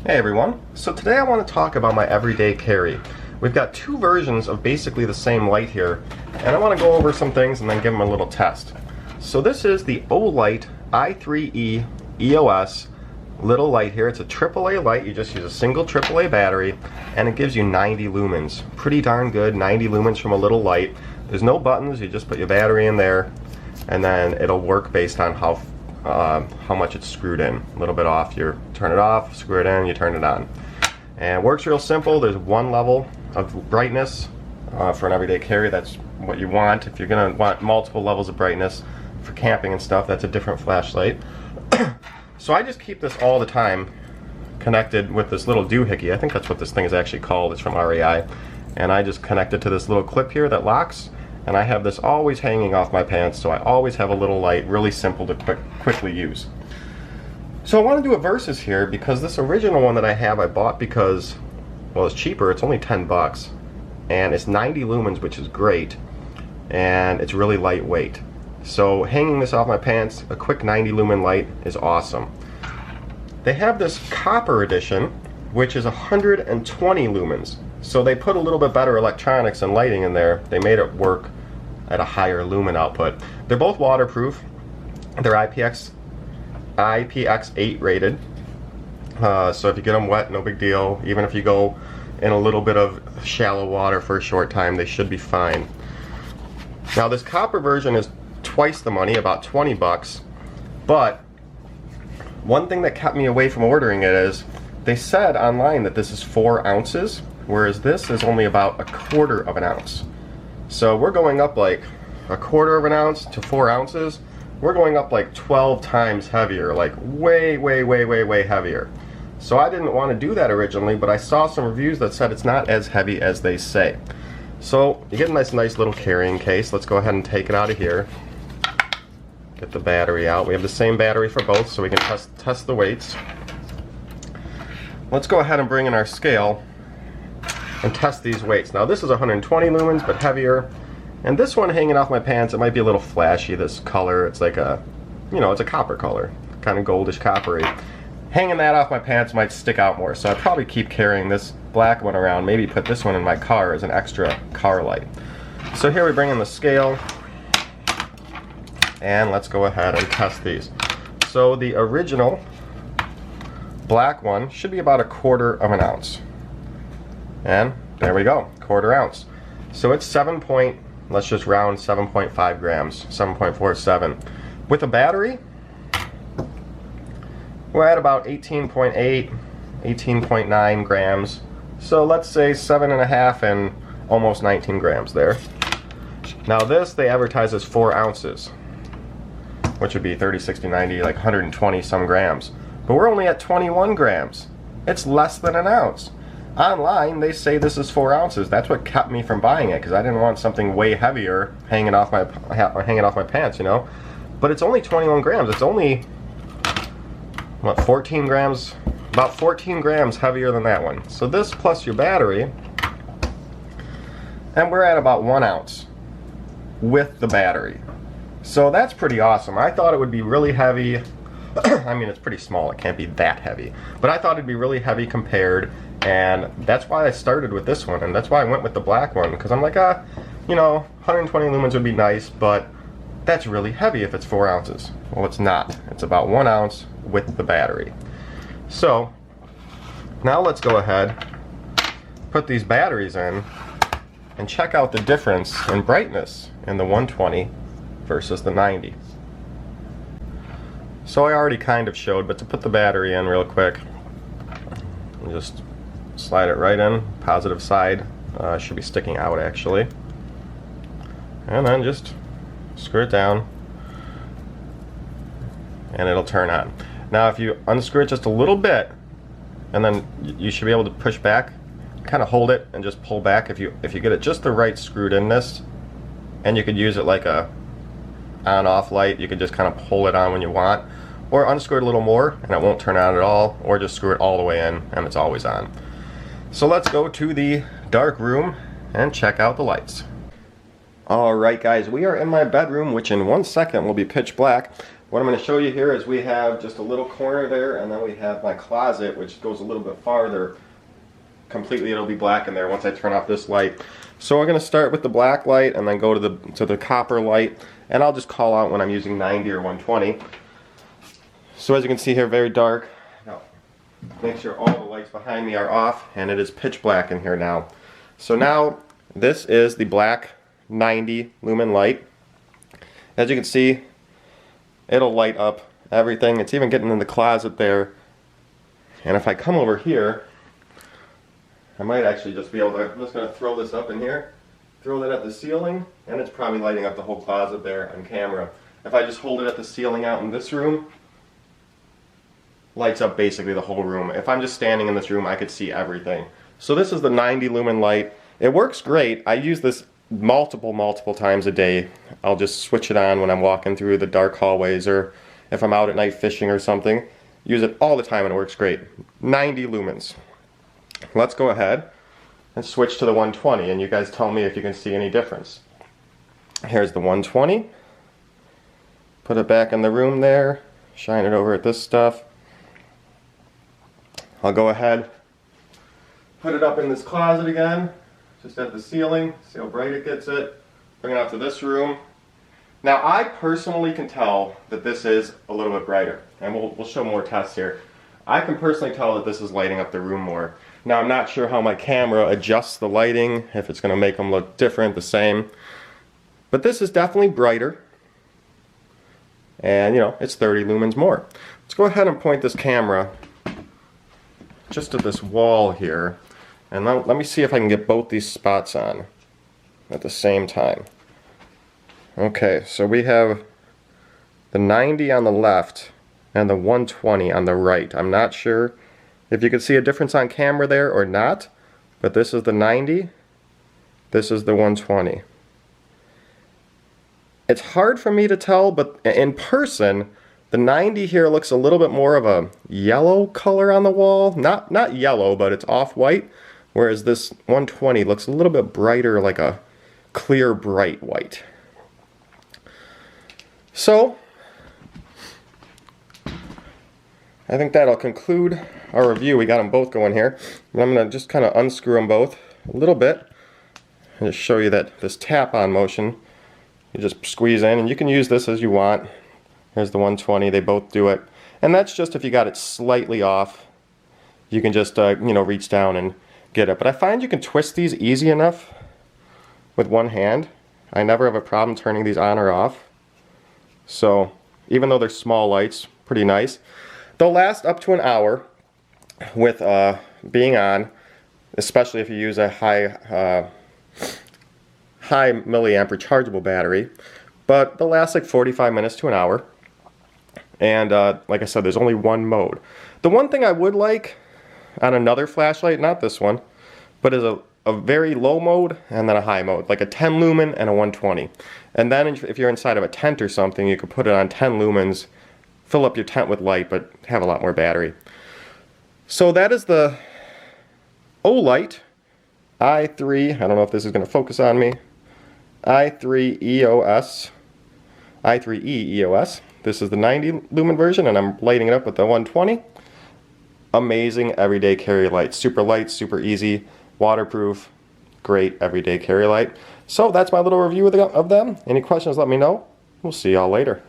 Hey everyone, so today I want to talk about my everyday carry. We've got two versions of basically the same light here, and I want to go over some things and then give them a little test. So this is the Olight i3E-EOS little light here. It's a AAA light. You just use a single AAA battery and it gives you 90 lumens. Pretty darn good, 90 lumens from a little light. There's no buttons, you just put your battery in there and then it'll work based on how much it's screwed in. A little bit off, you turn it off, screw it in, you turn it on. And it works real simple. There's one level of brightness for an everyday carry. That's what you want. If you're going to want multiple levels of brightness for camping and stuff, that's a different flashlight. So I just keep this all the time connected with this little doohickey. I think that's what this thing is actually called. It's from REI. And I just connect it to this little clip here that locks. And I have this always hanging off my pants, so I always have a little light, really simple to quickly use. So I want to do a versus here because this original one that I have I bought because, well, it's cheaper. It's only 10 bucks. And it's 90 lumens, which is great. And it's really lightweight. So hanging this off my pants, a quick 90 lumen light is awesome. They have this copper edition, which is 120 lumens. So they put a little bit better electronics and lighting in there. They made it work at a higher lumen output. They're both waterproof. They're IPX8 rated. So if you get them wet, no big deal. Even if you go in a little bit of shallow water for a short time, they should be fine. Now this copper version is twice the money, about 20 bucks. But one thing that kept me away from ordering it is they said online that this is 4 ounces, whereas this is only about 1/4 of an ounce. So we're going up like 1/4 of an ounce to 4 ounces. We're going up like 12 times heavier, like way heavier. So I didn't want to do that originally, but I saw some reviews that said it's not as heavy as they say. So you get a nice little carrying case. Let's go ahead and take it out of here. Get the battery out. We have the same battery for both, so we can test the weights. Let's go ahead and bring in our scale and test these weights. Now this is 120 lumens, but heavier. And this one hanging off my pants, it might be a little flashy, this color. It's like a, it's a copper color, kind of goldish coppery. Hanging that off my pants might stick out more, so I'd probably keep carrying this black one around, maybe put this one in my car as an extra car light. So here we bring in the scale, and let's go ahead and test these. So the original black one should be about 1/4 of an ounce. And there we go, 1/4 ounce. So it's let's just round 7.5 grams, 7.47. With a battery, we're at about 18.8, 18.9 grams. So let's say 7.5 and almost 19 grams there. Now this, they advertise as 4 ounces, which would be 30, 60, 90, like 120 some grams. But we're only at 21 grams. It's less than an ounce. Online, they say this is 4 ounces. That's what kept me from buying it, because I didn't want something way heavier hanging off my pants, But it's only 21 grams. It's only, what, 14 grams? About 14 grams heavier than that one. So this plus your battery, and we're at about 1 ounce with the battery. So that's pretty awesome. I thought it would be really heavy. I mean, it's pretty small, it can't be that heavy. But I thought it'd be really heavy compared, and that's why I started with this one, and that's why I went with the black one, because I'm like, 120 lumens would be nice, but that's really heavy if it's 4 ounces. Well, it's not. It's about 1 ounce with the battery. So, now let's go ahead, put these batteries in, and check out the difference in brightness in the 120 versus the 90. So I already kind of showed, but to put the battery in real quick, just slide it right in. Positive side should be sticking out actually. And then just screw it down and it'll turn on. Now if you unscrew it just a little bit, and then you should be able to push back, kind of hold it and just pull back if you get it just the right screwed inness, and you could use it like a on-off light. You could just kind of pull it on when you want, or unscrew it a little more and it won't turn on at all, or just screw it all the way in and it's always on. So let's go to the dark room and check out the lights. Alright guys, we are in my bedroom, which in 1 second will be pitch black, What I'm going to show you here is we have just a little corner there, and then we have my closet, which goes a little bit farther. Completely it'll be black in there once I turn off this light. So we're going to start with the black light and then go to the copper light, and I'll just call out when I'm using 90 or 120. So as you can see here, very dark. Now, make sure all the lights behind me are off, and it is pitch black in here now. So now this is the black 90 lumen light. As you can see, it'll light up everything. It's even getting in the closet there. And if I come over here, I might actually just be able to, I'm just going to throw this up in here, throw that at the ceiling, and it's probably lighting up the whole closet there on camera. If I just hold it at the ceiling out in this room, lights up basically the whole room. If I'm just standing in this room, I could see everything. So this is the 90 lumen light. It works great. I use this multiple times a day. I'll just switch it on when I'm walking through the dark hallways, or if I'm out at night fishing or something. Use it all the time and it works great. 90 lumens. Let's go ahead and switch to the 120, and you guys tell me if you can see any difference. Here's the 120. Put it back in the room there. Shine it over at this stuff. I'll go ahead, put it up in this closet again, just at the ceiling. See how bright it gets it. Bring it out to this room. Now I personally can tell that this is a little bit brighter, and we'll show more tests here. I can personally tell that this is lighting up the room more. Now I'm not sure how my camera adjusts the lighting, if it's going to make them look different, the same. But this is definitely brighter. And you know, it's 30 lumens more. Let's go ahead and point this camera just at this wall here. And let me see if I can get both these spots on at the same time. Okay, so we have the 90 on the left and the 120 on the right. I'm not sure if you can see a difference on camera there or not, but this is the 90, this is the 120. It's hard for me to tell, but in person, the 90 here looks a little bit more of a yellow color on the wall. Not yellow, but it's off-white, whereas this 120 looks a little bit brighter, like a clear, bright white. So, I think that'll conclude our review. We got them both going here. And I'm going to just kind of unscrew them both a little bit and just show you that this tap-on motion, you just squeeze in, and you can use this as you want. Here's the 120, they both do it. And that's just if you got it slightly off, you can just you know, reach down and get it. But I find you can twist these easy enough with one hand. I never have a problem turning these on or off. So even though they're small lights, pretty nice. They'll last up to an hour with being on, especially if you use a high milliamp rechargeable battery. But they'll last like 45 minutes to an hour. And like I said, there's only one mode. The one thing I would like on another flashlight, not this one, but is a very low mode and then a high mode, like a 10 lumen and a 120. And then if you're inside of a tent or something, you could put it on 10 lumens, fill up your tent with light, but have a lot more battery. So that is the Olight i3, I don't know if this is going to focus on me, i3E-EOS, i3E-EOS. This is the 90 lumen version, and I'm lighting it up with the 120. Amazing everyday carry light. Super light, super easy, waterproof, great everyday carry light. So that's my little review of them. Any questions, let me know. We'll see y'all later.